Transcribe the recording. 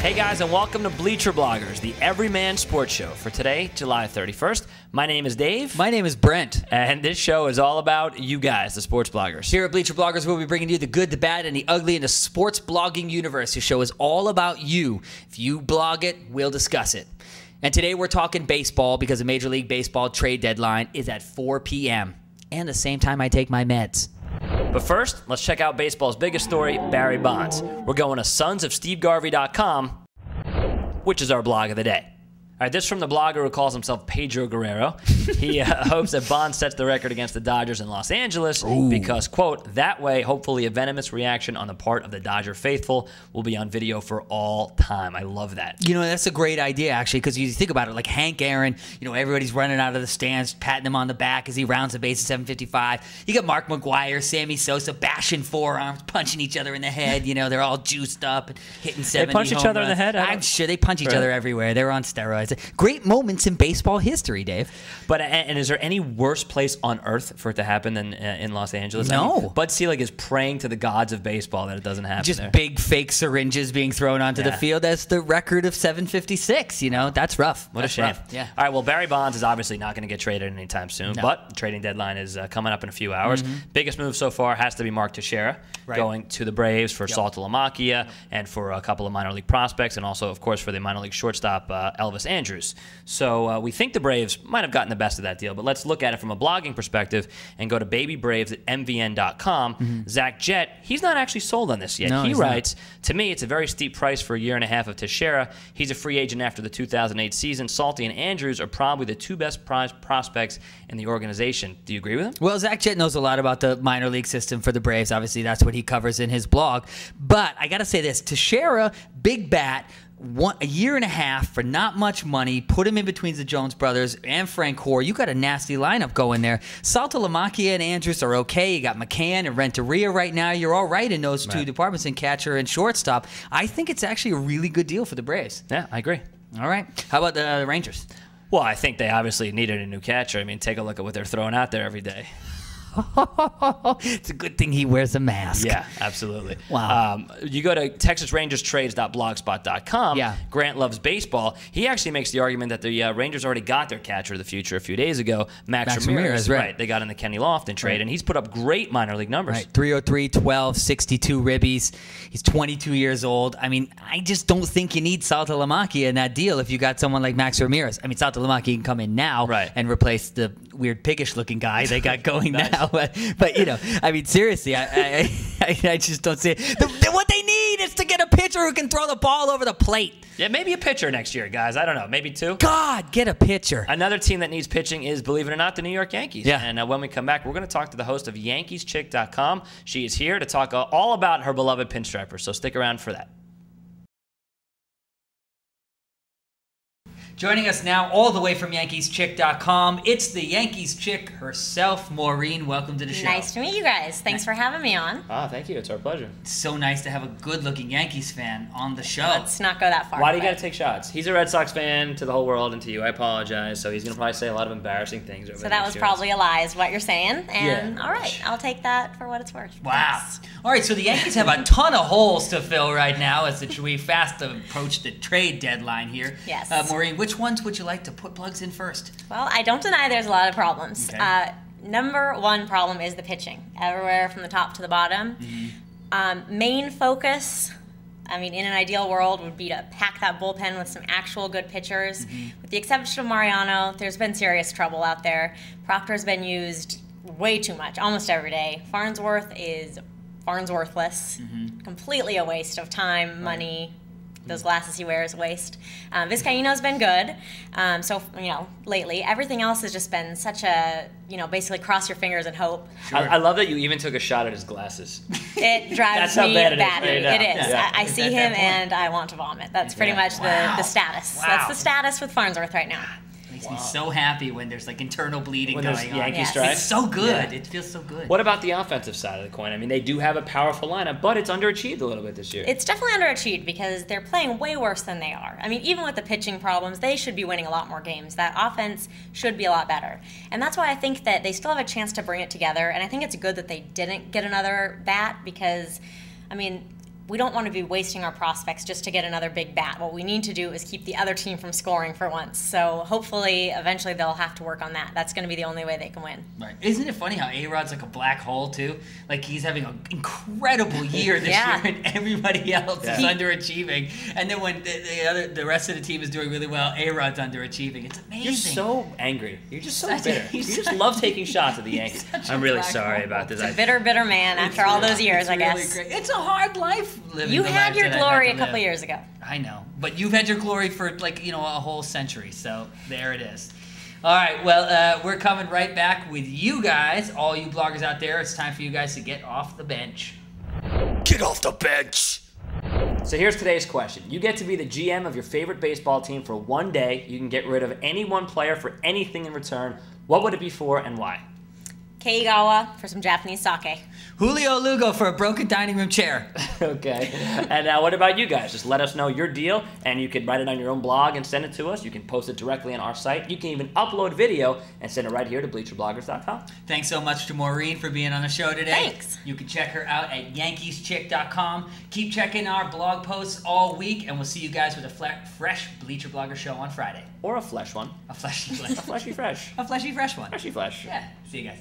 Hey guys, and welcome to Bleacher Bloggers, the everyman sports show for today, July 31st. My name is Dave. My name is Brent. And this show is all about you guys, the sports bloggers. Here at Bleacher Bloggers, we'll be bringing you the good, the bad, and the ugly in the sports blogging universe. This show is all about you. If you blog it, we'll discuss it. And today we're talking baseball because the Major League Baseball trade deadline is at 4 p.m. and the same time I take my meds. But first, let's check out baseball's biggest story, Barry Bonds. We're going to sonsofstevegarvey.com, which is our blog of the day. All right, this from the blogger who calls himself Pedro Guerrero. He hopes that Bonds sets the record against the Dodgers in Los Angeles because, quote, that way, hopefully a venomous reaction on the part of the Dodger faithful will be on video for all time. I love that. You know, that's a great idea, actually, because you think about it, like Hank Aaron, you know, everybody's running out of the stands, patting him on the back as he rounds the base at 755. You got Mark McGwire, Sammy Sosa bashing forearms, punching each other in the head. You know, they're all juiced up and hitting 70 They punch each other in the head? I'm sure they punch each other everywhere. They're on steroids. Great moments in baseball history, Dave. But and is there any worse place on earth for it to happen than in Los Angeles? No. I mean, Bud Selig is praying to the gods of baseball that it doesn't happen Just there. big fake syringes being thrown onto the field. That's the record of 756. You know, that's rough. What a shame. Rough. Yeah. All right, well, Barry Bonds is obviously not going to get traded anytime soon, but the trading deadline is coming up in a few hours. Biggest move so far has to be Mark Teixeira going to the Braves for Saltalamacchia and for a couple of minor league prospects, and also, of course, for the minor league shortstop Elvis Andrus. So we think the Braves might have gotten the best of that deal, but let's look at it from a blogging perspective and go to Baby Braves at MVN.com. Zach Jett, he's not actually sold on this yet. No, he writes, to me, it's a very steep price for a year and a half of Teixeira. He's a free agent after the 2008 season. Salty and Andrews are probably the two best prospects in the organization. Do you agree with him? Well, Zach Jett knows a lot about the minor league system for the Braves. Obviously, that's what he covers in his blog. But I got to say this, Teixeira, big bat, a year and a half for not much money, put him in between the Jones brothers and Frank Hoare. You got a nasty lineup going there. Saltalamacchia and Andrus are okay. You got McCann and Renteria right now. You're all right in those two departments in catcher and shortstop. I think it's actually a really good deal for the Braves. Yeah, I agree. All right. How about the Rangers? Well, I think they obviously needed a new catcher. I mean, take a look at what they're throwing out there every day. It's a good thing he wears a mask. Yeah, absolutely. Wow. You go to TexasRangersTrades.blogspot.com. Yeah. Grant loves baseball. He actually makes the argument that the Rangers already got their catcher of the future a few days ago, Max Ramirez. Right. They got in the Kenny Lofton trade, and he's put up great minor league numbers. Right. 303, 12, 62 ribbies. He's 22 years old. I mean, I just don't think you need Saltalamacchia in that deal if you got someone like Max Ramirez. I mean, Saltalamacchia can come in now and replace the weird piggish-looking guy they got going now. But you know, I mean, seriously, I just don't see it. What they need is to get a pitcher who can throw the ball over the plate. Yeah, maybe a pitcher next year, guys. I don't know. Maybe two. God, get a pitcher. Another team that needs pitching is, believe it or not, the New York Yankees. Yeah. And when we come back, we're going to talk to the host of YankeesChick.com. She is here to talk all about her beloved pinstripers, so stick around for that. Joining us now all the way from YankeesChick.com, it's the Yankees chick herself, Maureen. Welcome to the show. Nice to meet you guys. Thanks for having me on. Ah, thank you. It's our pleasure. It's so nice to have a good-looking Yankees fan on the show. Let's not go that far. Why do you got to take shots? He's a Red Sox fan to the whole world and to you. I apologize. So he's going to probably say a lot of embarrassing things over So that was probably a lie is what you're saying. And all right, I'll take that for what it's worth. Wow. Thanks. All right, so the Yankees have a ton of holes to fill right now as we fast approach the trade deadline here. Yes. Maureen, which ones would you like to put plugs in first? Well, I don't deny there's a lot of problems. Okay. Number one problem is the pitching, everywhere from the top to the bottom. Main focus, I mean, in an ideal world, would be to pack that bullpen with some actual good pitchers. With the exception of Mariano, there's been serious trouble out there. Proctor's been used way too much, almost every day. Farnsworth is Farnsworthless, completely a waste of time, money. Those glasses he wears waste. Vizcaino's been good. So, you know, lately, everything else has just been such a, you know, basically cross your fingers and hope. Sure. I love that you even took a shot at his glasses. It drives That's me how bad it is batty. right now. It is. Yeah. I see him and I want to vomit. That's pretty much the status. Wow. That's the status with Farnsworth right now. Makes me so happy when there's like internal bleeding When going there's on. Yankee Yes. strike. It's so good. Yeah. It feels so good. What about the offensive side of the coin? I mean, they do have a powerful lineup, but it's underachieved a little bit this year. It's definitely underachieved because they're playing way worse than they are. I mean, even with the pitching problems, they should be winning a lot more games. That offense should be a lot better. And that's why I think that they still have a chance to bring it together. And I think it's good that they didn't get another bat because, I mean, we don't want to be wasting our prospects just to get another big bat. What we need to do is keep the other team from scoring for once. So hopefully, eventually, they'll have to work on that. That's going to be the only way they can win. Right. Isn't it funny how A-Rod's like a black hole, too? Like, he's having an incredible year this year, and everybody else is underachieving. And then when the rest of the team is doing really well, A-Rod's underachieving. It's amazing. You're so angry. You're just so bitter. You just love taking shots at the Yankees. I'm really sorry about this. It's a bitter, bitter man after all those years, I guess. Great. It's a hard life living. You had your glory a couple years ago. I know, but you've had your glory for a whole century. So there it is. All right, well, we're coming right back with you guys, all you bloggers out there. It's time for you guys to get off the bench. Get off the bench. So here's today's question. You get to be the GM of your favorite baseball team for one day. You can get rid of any one player for anything in return. What would it be for and why? Keigawa for some Japanese sake. Julio Lugo for a broken dining room chair. Okay. And what about you guys? Just let us know your deal, and you can write it on your own blog and send it to us. You can post it directly on our site. You can even upload video and send it right here to bleacherbloggers.com. Thanks so much to Maureen for being on the show today. Thanks. You can check her out at yankeeschick.com. Keep checking our blog posts all week, and we'll see you guys with a fresh Bleacher Blogger show on Friday. Or a flesh one. A fleshy A fleshy fresh. A fleshy fresh one. Fleshy flesh. Yeah. See you guys.